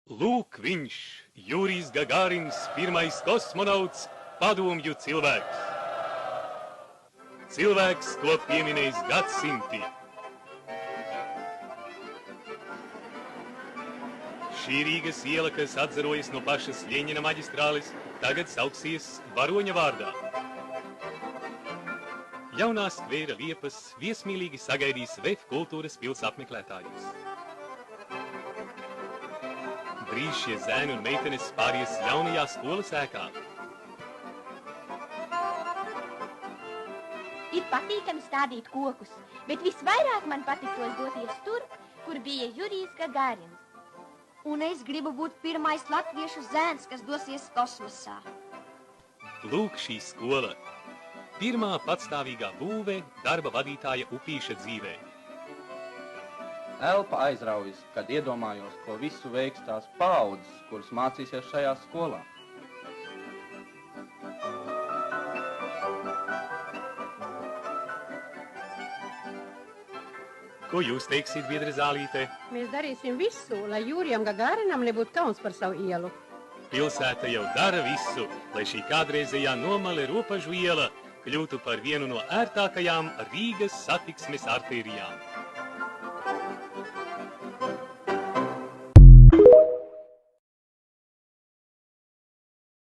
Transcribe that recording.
Lūk viņš, Jurijs Gagarins, pirmais kosmonauts, padomju cilvēks. Cilvēks, ko pieminējis gadsimti. Šī Rīgas iela, kas atzarojas no pašas Ļeņina maģistrāles, tagad sauksies Varoņa vārdā. Jaunā skvēra Liepas viesmīlīgi sagaidīs VF kultūras pils apmeklētājus. Drīz šie zēni un meitenes pāries jaunajā skolas ēkā. Ir patīkami stādīt kokus, bet visvairāk man patiktos doties tur, kur bija Jurijs Gagarins. Un es gribu būt pirmais latviešu zēns, kas dosies kosmosā. Lūk šī skola. Pirmā patstāvīgā būve darba vadītāja Upīša dzīvē. Elpa aizraujas, kad iedomājos, ko visu veiks tās paaudzes, kuras mācīsies šajā skolā. Ko jūs teiksiet, biedre Zālīte? Mēs darīsim visu, lai Jurijam Gagarinam nebūtu kauns par savu ielu. Pilsēta jau dara visu, lai šī kādreizējā nomale Ropažu iela kļūtu par vienu no ērtākajām Rīgas satiksmes artērijām.